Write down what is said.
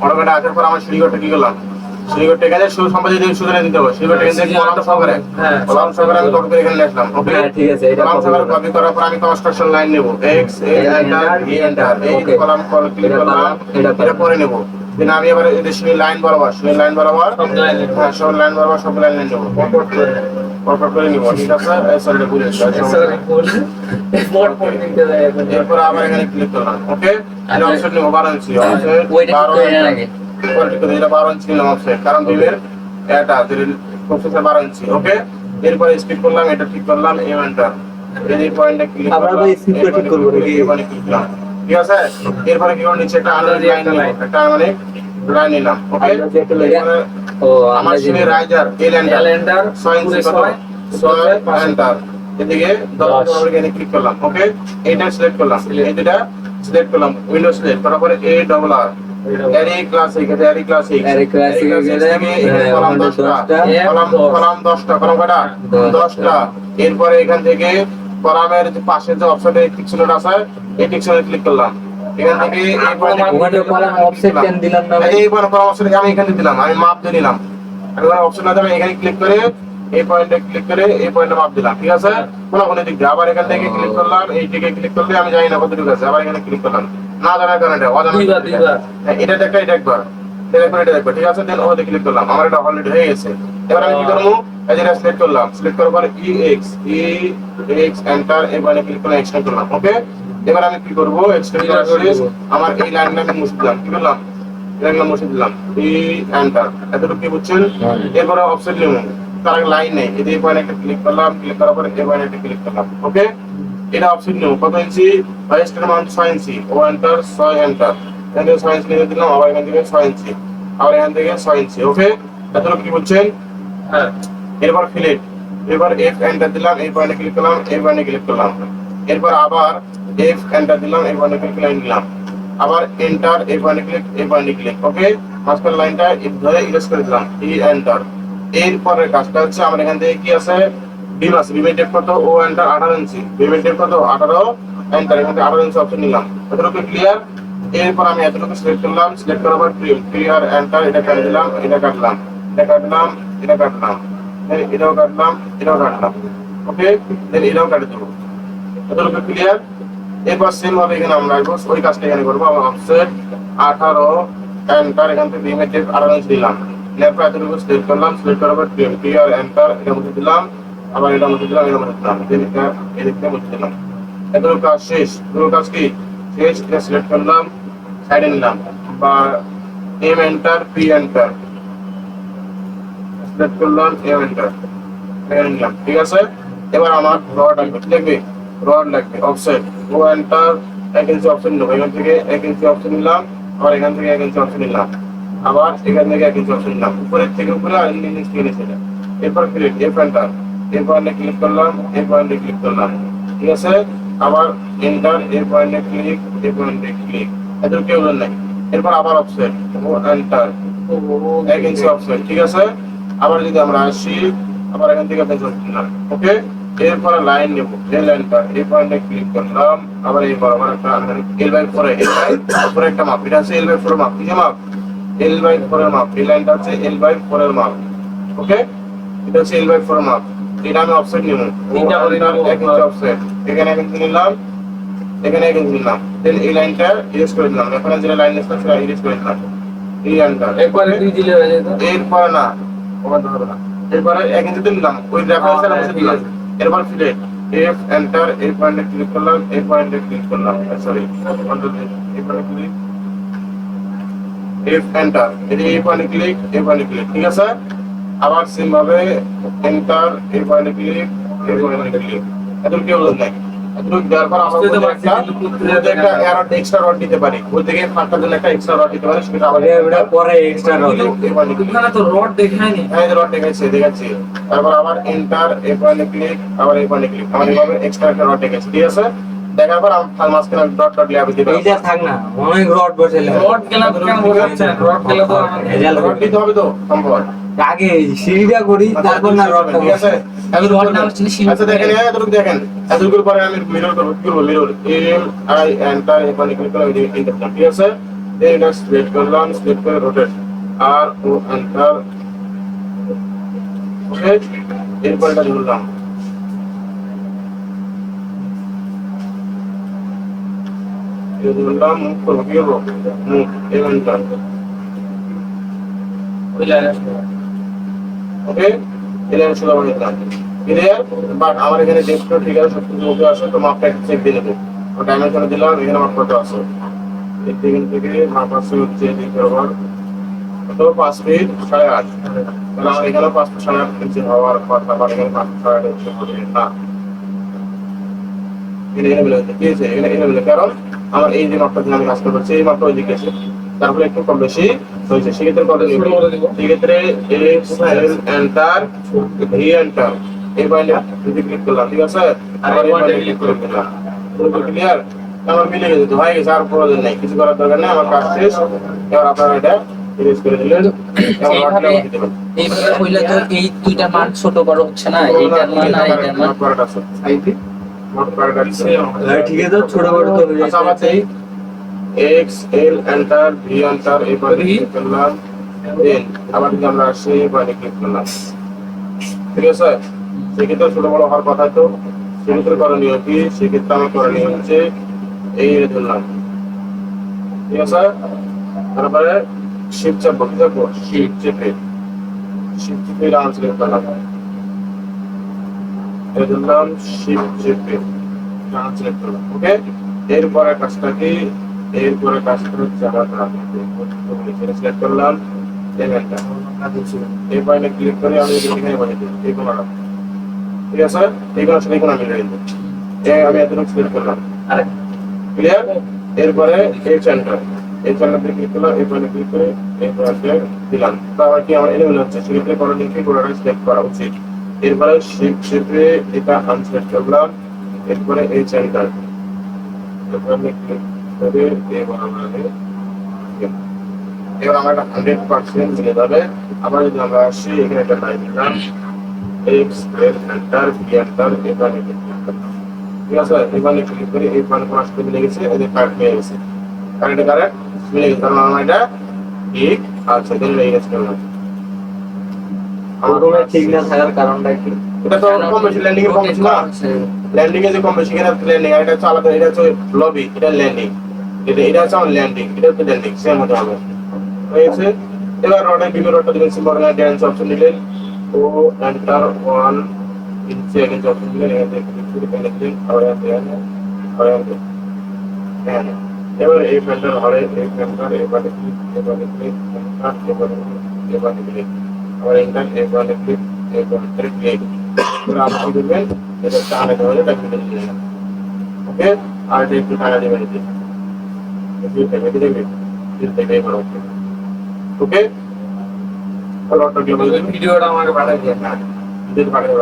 Automatic আসার পর আমার সিঁড়িঘরটা কি করলাম, সিঁড়িঘরটা এখানে শুধু সম্পাদি দিয়ে সুতরাং দিতে হবে। সিঁড়িঘরটা এখানে কলাম সহকারে, কলাম সহকারে আমি কপি করে এখানে লিখলাম। ওকে, ঠিক আছে, এটা কলাম সহকারে কপি করার পর আমি কনস্ট্রাকশন লাইন নেব, এক্স এ এন্টার ভি এন্টার, এই কলাম ক্লিক করলাম, এটা পরে নেব। দেন আমি আবার এই সিঁড়ি লাইন বরাবর, সিঁড়ি লাইন বরাবর সব লাইন বরাবর সব লাইন নেব, পরপর করে নিব। ঠিক আছে, এসএল বুঝে এরপর আবার এখানে ক্লিক করলাম। ওকে, এটা অপশন নেব 12 ইঞ্চি, অপশন 12 এটা 12 ইঞ্চি নিলাম অপশন, কারণ বিমের এটা প্রসেসর 12 ইঞ্চি। ওকে, এরপর স্কিপ করলাম, এটা ঠিক করলাম, এম এন্টার, এই পয়েন্টে ক্লিক করলাম, আমরা স্কিপ ঠিক করব নাকি? এখানে ক্লিক করলাম। ঠিক আছে, এরপর কি করব, নিচে একটা আনলাইন লাইন নিলাম, একটা মানে লাইন নিলাম। ওকে, ও আমার সিনে রাইজার এল এন্টার 6 ইঞ্চি কত 6 এন্টার, এদিকে 10 এখানে ক্লিক করলাম। ওকে, এটা সিলেক্ট করলাম, এই দুটো সিলেক্ট করলাম, উইন্ডো সিলেক্ট করার পরে এ ডাবল আর এরি ক্লাসিক, এরি ক্লাসিক গেলে কলাম 10টা, কলাম 10টা, কলাম কয়টা 10টা। এরপরে এখান থেকে কলামের যে পাশে যে অপশনে টিক চিহ্নটা আছে, এই টিক চিহ্নে ক্লিক করলাম। এখান থেকে এই পয়েন্টে কলাম অফসেট কেন দিলাম না? এই কলাম অপশনে আমি এখানে দিলাম, আমি মাপ দিয়ে নিলাম। আমি অপশন আছে, আমি এখানে ক্লিক করে এই পয়েন্টে ক্লিক করে এই পয়েন্টে মাপ দিলাম। ঠিক আছে, কোন দিক দিয়ে আবার এখান থেকে ক্লিক করলাম, এই দিকে ক্লিক করলে আমি জানি না কতটুকু আছে, আবার এখানে ক্লিক করলাম, না জানার কারণে এটা একটা এটা একবার এটা দেখবো। ঠিক আছে, দেন ওতে ক্লিক করলাম, আমার এটা অলরেডি হয়ে গেছে। এবার আমি কি করবো, এই যেটা সিলেক্ট করলাম, সিলেক্ট করার পরে এক্স এন্টার, এবারে ক্লিক করলাম, এক্সটেন্ড করলাম। ওকে, এবার আমি কি করবো, এক্সটেন্ড করার পরে আমার এই লাইনটা আমি মুছে দিলাম। কি করলাম, লাইনটা মুছে দিলাম, এন্টার, এতটুকু কি বুঝছেন। এরপরে অপশন নিব, তার লাইন নেই, এই পয়েন্টে একটা ক্লিক করলাম, ক্লিক করার পরে এই পয়েন্টে একটা ক্লিক করলাম। ওকে, এটা অপশন নিব, কত ইঞ্চি, বাইস্টের মান 6 ইঞ্চি, ও এন্টার 6 এন্টার, এখান থেকে 6 ইঞ্চি লিখে দিলাম, আবার এখান থেকে 6 ইঞ্চি, আবার এখান থেকে 6 ইঞ্চি। ওকে, এতটুকু কি বুঝছেন। হ্যাঁ, এরপর ফিলেট, এবার এফ এন্টার দিলাম, এই পয়েন্টে ক্লিক করলাম, এই পয়েন্টে ক্লিক করলাম, এরপর আবার এফ এন্টার দিলাম, এই পয়েন্টে ক্লিক করে নিলাম, আবার এন্টার, এই পয়েন্টে ক্লিক, এই পয়েন্টে ক্লিক। ওকে, মাঝখান লাইনটা ধরে ইরেজ করে দিলাম, ই এন্টার। এরপরের কাজটা হচ্ছে আমার এখান থেকে কি আছে, বিম আছে, বিমের ডেপ কত, ও এন্টার 18 ইঞ্চি, বিমের ডেপ কত 18 এন্টার, এখান থেকে 18 ইঞ্চি অপশন নিলাম। এতটুকু ক্লিয়ার। এরপর আমি এতটুকু সিলেক্ট করলাম, সিলেক্ট করার পর ক্লিয়ার এন্টার, এটা কেটে দিলাম, এটা কাটলাম, এটা কাটলাম, এটা কাটলাম, এটাও কাটলাম, এটাও কাটলাম। ওকে, দেন এটাও কেটে দেবো। এতটুকু ক্লিয়ার। এরপর সেম ভাবে এখানে আমরা আসবো, ওই কাজটা এখানে করবো। আমার অফসেট 18 এন্টার, এখান থেকে বিমের ডেপ 18 ইঞ্চি দিলাম, এরপর এতটুকু সিলেক্ট করলাম, সিলেক্ট করার পর ক্লিয়ার এন্টার, এটা মুছে দিলাম, আবার এটা মুছে দিলাম, এটা মুছে দিলাম, এদিকটা মুছে দিলাম। এতটুকু কাজ শেষ। পুরো কাজ কি শেষ, এটা সিলেক্ট করলাম, সাইডে নিলাম, বা M enter P enter, select করলাম, এম এন্টার, এখানে নিলাম। ঠিক আছে, এবার আমার রড লাগবে, রড লাগবে, অফসেট ও এন্টার 1 ইঞ্চি অপশন নেবো, এখান থেকে 1 ইঞ্চি অপশন নিলাম, আবার এখান থেকে 1 ইঞ্চি অপশন নিলাম, আবার এখান থেকে 1 ইঞ্চি অপশন নিলাম, উপরের থেকে উপরে আর নিচ থেকে নিচে। এরপর ক্লিক, এফ এন্টার, এই পয়েন্টে ক্লিক করলাম, এই পয়েন্টে ক্লিক করলাম। ঠিক আছে, আবার এন্টার, এই পয়েন্টে ক্লিক, এই পয়েন্টে ক্লিক, এত কেউ নাই। এরপর আবার অফসেট ও এন্টার 1 ইঞ্চি অফসেট। ঠিক আছে, আবার যদি আমরা আসি, আবার এখান থেকে নিলাম। ওকে, এরপরে লাইন নেব, এই লাইনটা এই পয়েন্টে ক্লিক করলাম, আবার এই বরাবর একটা L/4 L/4 একটা মাপ, এটা আছে L/4 মাপ, কি মাপ, L/4 এর মাপ, এই লাইনটা হচ্ছে L/4 এর মাপ। ওকে, এটা হচ্ছে L/4 মাপ, এটা আমি অফসেট নিব, এটা 1 ইঞ্চি অফসেট, এখানে 1 ইঞ্চি নিলাম, এখানে 1 ইঞ্চি নিলাম, দেন এই লাইনটা ইরেজ করে দিলাম, এখানে যে লাইন আছে সেটা ইরেজ করে দিলাম, এই লাইনটা একবারে দুই দিলে হয়ে যেত। এরপরে না, ওখান ধরবে না, এরপরে 1 ইঞ্চি দিলাম, ওই রেফারেন্সের মধ্যে দিলাম। এরপর ফিলেট, এফ এন্টার, এই পয়েন্টে ক্লিক করলাম, এই পয়েন্টে ক্লিক করলাম, সরি কন্ট্রোল এই পয়েন্টে ক্লিক, এফ এন্টার, এই পয়েন্টে ক্লিক, এই পয়েন্টে ক্লিক। ঠিক আছে, আবার সেম ভাবে এন্টার, এই পয়েন্টে ক্লিক, এই পয়েন্টে ক্লিক। এতটুকু কি হলো নাই, এতটুকু দেওয়ার পর আমরা একটা এরর এক্সট্রা রড দিতে পারি, ওই থেকে ফাঁকটার জন্য একটা এক্সট্রা রড দিতে পারি, সেটা আমাদের এটা পরে এক্সট্রা রড, ওখানে তো রড দেখায়নি। হ্যাঁ, রড দেখাচ্ছি। তারপর আবার এন্টার, এই পয়েন্টে ক্লিক, আবার এই পয়েন্টে ক্লিক, আমার এইভাবে এক্সট্রা একটা রড দেখাচ্ছি। ঠিক আছে, দেখার পর আমি মাঝখানে ডট ডট লেয়ার দিতে পারি। এইটা থাক না, অনেক রড বসাইলে রড গেলা কেন বসাচ্ছেন? রড গেলা তো রড দিতে হবে তো সম্ভব। আগে সিঁড়িটা করি, তারপর না রড। ঠিক আছে, রড না হচ্ছে আচ্ছা দেখেন, এতটুকু দেখেন, এতটুকুর পরে আমি মিরর করব, কি করব, মিরর এম আই এন্টার, এই পয়েন্টে ক্লিক করে এন্টার দিলাম। ঠিক আছে, দেন এটা সিলেক্ট করলাম, সিলেক্ট করে রোটেট আর ও এন্টার। ওকে, এরপর এটা ধরলাম, এটা ধরলাম, মুভ করবো, কি করবো, মুভ, এন্টার। ওই জায়গায় আসবে। ওকে, এটা আমি শুধু আমার দিলাম ক্লিয়ার। বাট আমার এখানে ডেস্কটা ঠিক আছে, সবকিছু ওকে আছে, তো মাপটা একটু চেক দিয়ে নেবো। তো ডাইমেনশনে দিলাম, এখানে মাপ কত আছে, এখান থেকে মাপ আছে হচ্ছে এদিক বরাবর কত, 5 ফিট 8.5। তাহলে আমার এখানে 5 ফিট 8.5 ইঞ্চি হওয়ার কথা, বা এখানে 5 ফিট 8.5 ইঞ্চি হবে না, এখানে মিলে কি আছে, এখানে মিলে, কারণ আমার এই যে মাপটা দিয়ে আমি কাজ করছি, এই মাপটা ওইদিকে আছে, তারপরে একটু কম বেশি হয়েছে। সেক্ষেত্রে কত ছোট করে দিব। সেক্ষেত্রে এক্স এন্টার, ভি এন্টার, এই পয়েন্টে যদি ক্লিক করলাম, ঠিক আছে, আর আবার এই এই পয়েন্টে পয়েন্টে ক্লিক click করে দিলাম, পুরো ক্লিয়ার। আমার মিলে গেছে, হয়ে গেছে, আর প্রয়োজন নেই, কিছু করার দরকার নেই, আমার কাজ শেষ। এবার আপনারা এটা ইরেজ করে দিলেন, এবার এইভাবে রডটা দিতে পারেন। এইভাবে হইলে তো এই দুইটা মান ছোট বড় হচ্ছে না, এইটার মান আর এইটার মান। নোট করাটা আছে, আইডি নোট করাটা আছে। হ্যাঁ, ঠিক আছে, ছোট বড় তো হয়ে আচ্ছা, আমার যাচ্ছে। X L enter, V enter, এবার ক্লিক করলাম, দেন আবার যদি আমরা আসি এবারে ক্লিক করলাম, ঠিক আছে। সেক্ষেত্রে ছোট বড় হওয়ার কথা, তো সেক্ষেত্রে করণীয় কি, সেক্ষেত্রে আমার করণীয় হচ্ছে এই ধরলাম, ঠিক আছে। তারপরে শিফট চাপবো, কি চাপবো, শিফট চেপে, শিফট চেপে রান সিলেক্ট করলাম, এই ধরলাম, শিফট চেপে রান সিলেক্ট করলাম। ওকে, এরপরে কাজটা কি, এরপরে কাজটা হচ্ছে আমার সিলেক্ট করলাম, এখানটা এই পয়েন্টে ক্লিক করে আমি এখানে বসে দিই, এই কোণাটা, ঠিক আছে, এই কোণার সাথে এই কোণা মিলে দিই, আমি এতটুকু সিলেক্ট করলাম, আরে ক্লিয়ার। এরপরে এই সেন্টার, এই সেন্টারে ক্লিক করলাম, এই পয়েন্টে ক্লিক করে এই পয়েন্টে দিলাম, তারপর কি আমার এলিমেন্ট হচ্ছে, সেক্ষেত্রে কোনো লিঙ্কে কোণাটা সিলেক্ট করা উচিত। এরপরে শিফট চেপে এটা আনসিলেক্ট করলাম, এরপরে এই সেন্টার, এরপরে আমি ক্লিক করে এবার আমরা এবার আমার 100% মিলে যাবে। আবার যদি আমরা আসি এখানে একটা টাইপ দিলাম, X L enter, V enter, এখানে ক্লিক করলাম, ঠিক আছে। এখানে ক্লিক করে এই পয়েন্ট আমার সাথে মিলে গেছে, এই যে কারেক্ট হয়ে গেছে, কারেক্ট মিলে গেছে, কারণ আমার এটা ঠিক আছে, দেন লেগে করলাম। প্রথমে ঠিক না থাকার কারণটা কি? এটা তো কম বেশি ল্যান্ডিং এ কম বেশি না, ল্যান্ডিং এ যে কম বেশি, এখানে ল্যান্ডিং, আর এটা হচ্ছে আলাদা, এটা হচ্ছে লবি, এটা ল্যান্ডিং, এটা হচ্ছে আমার ল্যান্ডিং, এটা হচ্ছে ল্যান্ডিং, সেম হতে হবে, হয়েছে। এবার রডের বিভিন্ন রডটা দিবেন, সিম্বল ড্যান্স অপশন দিলেন, ও এন্টার 1 ইঞ্চি এগেন্স অপশন দিলেন, এখান থেকে ক্লিক করে পেনে দিলেন, আবার এখানে এবার এই ফ্যান্টার হরে এই ফ্যান্টার এবারে ক্লিক, এবারে ক্লিক, এবারে ক্লিক, আবার এন্টার, এবারে ক্লিক, এবারে ক্লিক, এবার আপনি কি করবেন, এটা টানে ধরে এটা কেটে দিলেন। ওকে, আর এটা একটু টানা দিবেন, ওকে, রডটা ভিডিওটা আমাকে পাঠিয়ে দিন। পাঠিয়ে